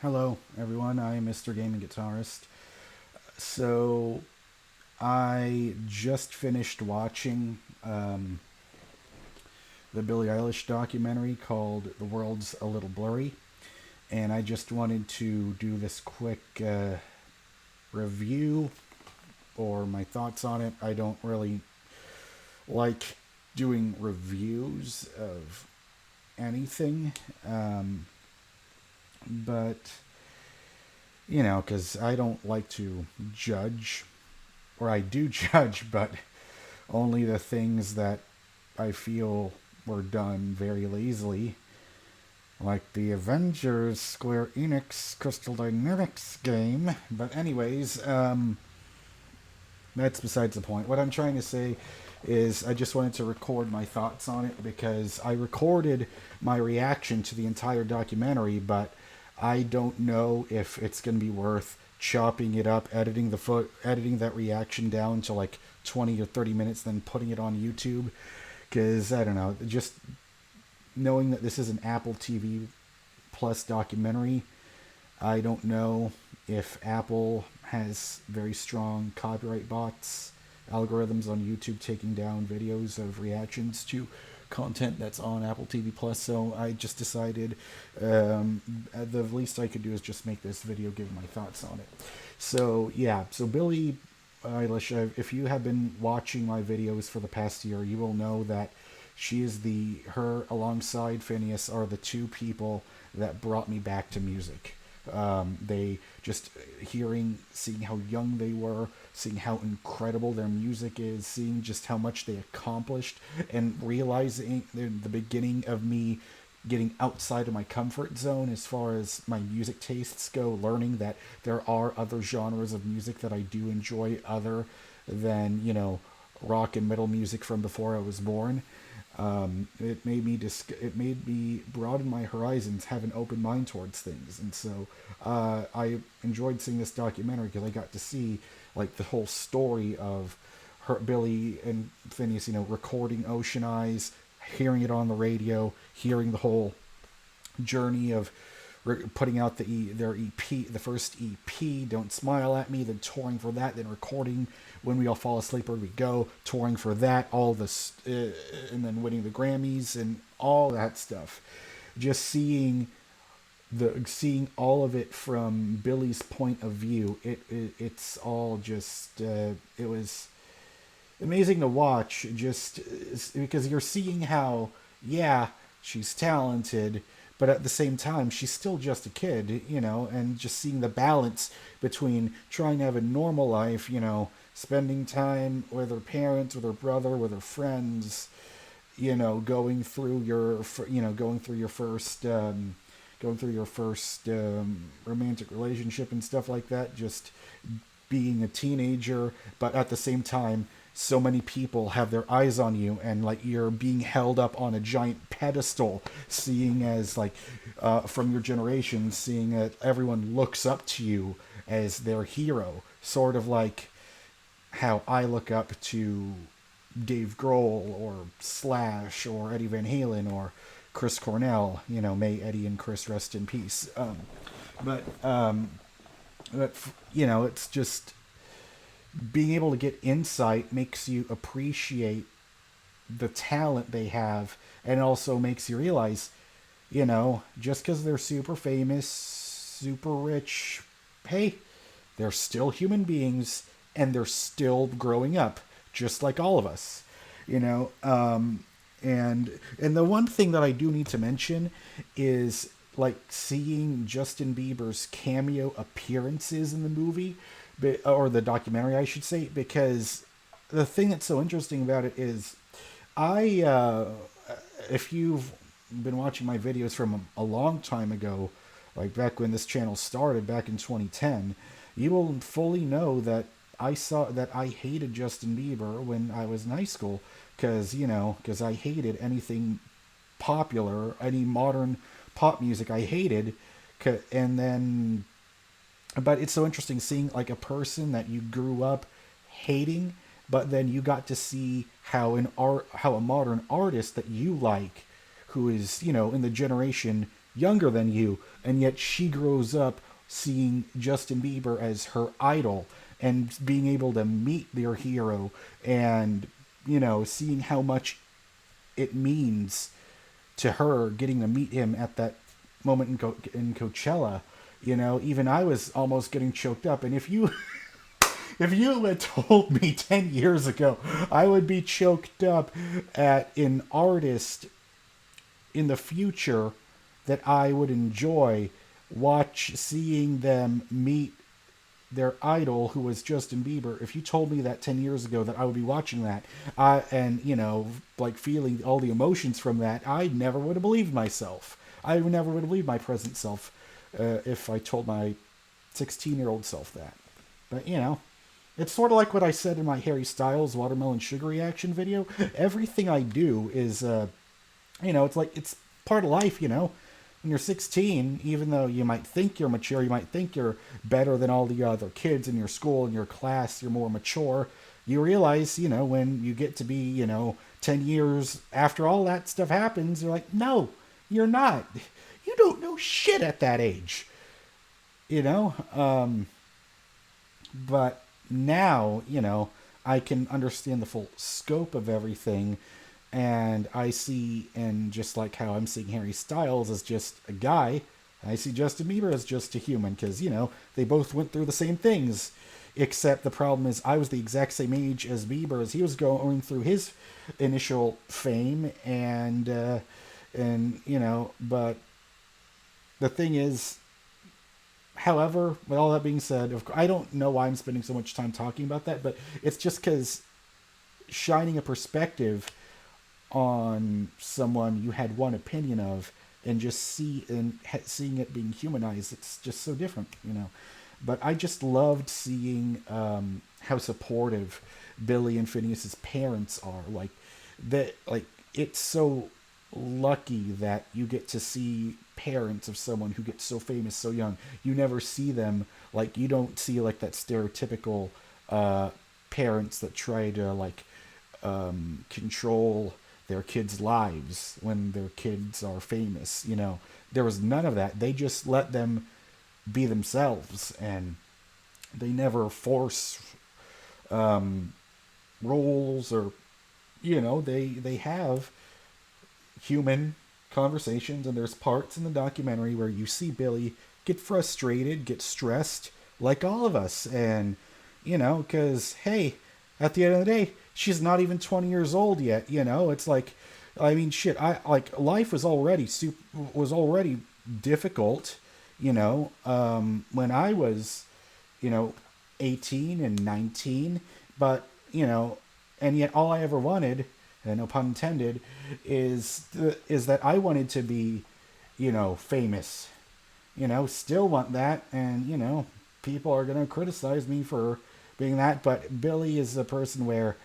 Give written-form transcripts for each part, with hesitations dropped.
Hello, everyone. I'm MrGamingGuitarist. So, I just finished watching the Billie Eilish documentary called The World's a Little Blurry, and I just wanted to do this quick review or my thoughts on it. I don't really like doing reviews of anything, but because I don't like to judge, or I do judge, but only the things that I feel were done very lazily, like the Avengers Square Enix Crystal Dynamics game. But, anyways, that's besides the point. What I'm trying to say is I just wanted to record my thoughts on it because I recorded my reaction to the entire documentary, but I don't know if it's going to be worth chopping it up, editing that reaction down to like 20 or 30 minutes, then putting it on YouTube. Because I don't know, just knowing that this is an Apple TV Plus documentary, I don't know if Apple has very strong copyright bots, algorithms on YouTube taking down videos of reactions to content that's on Apple TV Plus. So I just decided the least I could do is just make this video, give my thoughts on it. So yeah, so Billie Eilish, if you have been watching my videos for the past year, you will know that her alongside Phineas are the two people that brought me back to music. They just seeing how young they were, seeing how incredible their music is, seeing just how much they accomplished, and realizing the beginning of me getting outside of my comfort zone as far as my music tastes go, learning that there are other genres of music that I do enjoy other than, rock and metal music from before I was born. It made me broaden my horizons, have an open mind towards things, and so I enjoyed seeing this documentary because I got to see like the whole story of Billy and Phineas, recording Ocean Eyes, hearing it on the radio, hearing the whole journey of putting out their EP, the first EP, Don't Smile at Me, then touring for that, then recording When We All Fall Asleep Where We Go, touring for that, all this, and then winning the Grammys and all that stuff. Just seeing all of it from Billy's point of view, it's all just it was amazing to watch, just because you're seeing how, yeah, she's talented, but at the same time she's still just a kid, and just seeing the balance between trying to have a normal life, spending time with her parents, with her brother, with her friends, going through your first romantic relationship and stuff like that, just being a teenager, but at the same time, so many people have their eyes on you, and like you're being held up on a giant pedestal, seeing as like from your generation, seeing that everyone looks up to you as their hero, sort of like how I look up to Dave Grohl or Slash or Eddie Van Halen or Chris Cornell. May Eddie and Chris rest in peace. But it's just being able to get insight makes you appreciate the talent they have, and also makes you realize, just because they're super famous, super rich, hey, they're still human beings and they're still growing up, just like all of us, you know. And the one thing that I do need to mention is like seeing Justin Bieber's cameo appearances in the movie, or the documentary, I should say, because the thing that's so interesting about it is, if you've been watching my videos from a long time ago, like back when this channel started back in 2010, you will fully know that I hated Justin Bieber when I was in high school, because I hated anything popular, any modern pop music. I hated, and then, but it's so interesting seeing like a person that you grew up hating, but then you got to see how a modern artist that you like, who is in the generation younger than you, and yet she grows up seeing Justin Bieber as her idol and being able to meet their hero and, seeing how much it means to her getting to meet him at that moment in Coachella. Even I was almost getting choked up. And if you had told me 10 years ago I would be choked up at an artist in the future that I would enjoy seeing them meet their idol, who was Justin Bieber, if you told me that 10 years ago that I would be watching that, and, like feeling all the emotions from that, I never would have believed myself. I never would have believed my present self if I told my 16-year-old self that. But, it's sort of like what I said in my Harry Styles Watermelon Sugar reaction video. Everything I do is, it's like, it's part of life, When you're 16, even though you might think you're mature, you might think you're better than all the other kids in your school, in your class, you're more mature, you realize, when you get to be, 10 years after all that stuff happens, you're like, no, you're not. You don't know shit at that age. But now, I can understand the full scope of everything. And I see, and just like how I'm seeing Harry Styles as just a guy, I see Justin Bieber as just a human, because, they both went through the same things. Except the problem is I was the exact same age as Bieber as he was going through his initial fame. And but the thing is, however, with all that being said, I don't know why I'm spending so much time talking about that, but it's just because shining a perspective on someone you had one opinion of and just seeing it being humanized, it's just so different, But I just loved seeing how supportive Billy and Phineas's parents are. It's so lucky that you get to see parents of someone who gets so famous so young. You never see them, you don't see that stereotypical parents that try to control their kids' lives when their kids are famous. There was none of that. They just let them be themselves, and they never force roles, or they have human conversations. And there's parts in the documentary where you see Billy get frustrated, get stressed, like all of us. And because hey, at the end of the day, she's not even 20 years old yet. It's like, I mean, shit. Life was already difficult. When I was, 18 and 19, but and yet all I ever wanted, and no pun intended, is that I wanted to be, famous. Still want that, and people are gonna criticize me for being that, but Billy is a person where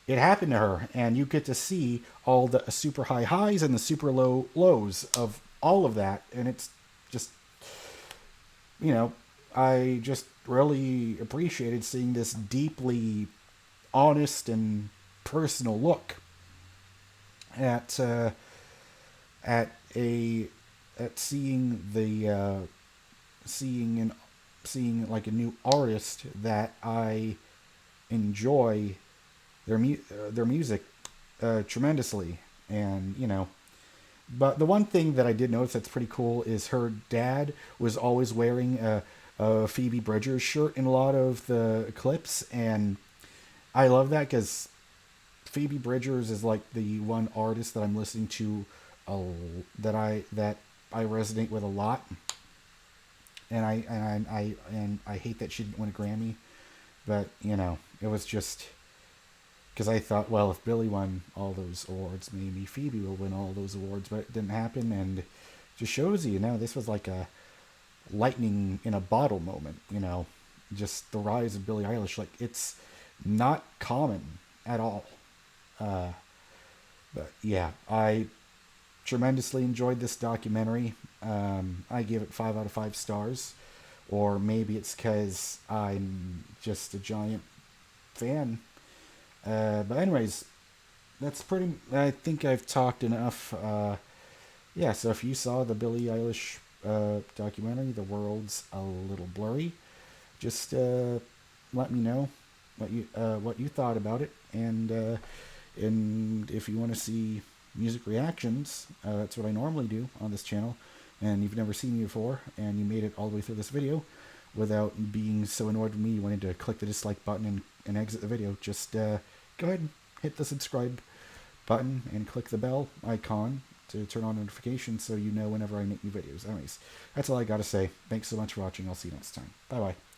it happened to her, and you get to see all the super high highs and the super low lows of all of that, and it's just, I just really appreciated seeing this deeply honest and personal look at seeing like a new artist that I enjoy their music tremendously. And but the one thing that I did notice that's pretty cool is her dad was always wearing a Phoebe Bridgers shirt in a lot of the clips, and I love that because Phoebe Bridgers is like the one artist that I'm listening to that I resonate with a lot, and I hate that she didn't win a Grammy, but it was just because I thought, well, if Billy won all those awards, maybe Phoebe will win all those awards, but it didn't happen, and it just shows you, this was like a lightning in a bottle moment, just the rise of Billie Eilish. Like, it's not common at all. But yeah, I tremendously enjoyed this documentary. I give it 5 out of 5 stars, or maybe it's because I'm just a giant fan. But anyways, I think I've talked enough yeah, so if you saw the Billie Eilish documentary, The World's a Little Blurry, just let me know what you thought about it, and if you want to see music reactions, that's what I normally do on this channel, and you've never seen me before, and you made it all the way through this video without being so annoyed with me you wanted to click the dislike button and exit the video, just go ahead and hit the subscribe button and click the bell icon to turn on notifications so you know whenever I make new videos. Anyways, that's all I gotta say. Thanks so much for watching. I'll see you next time. Bye bye.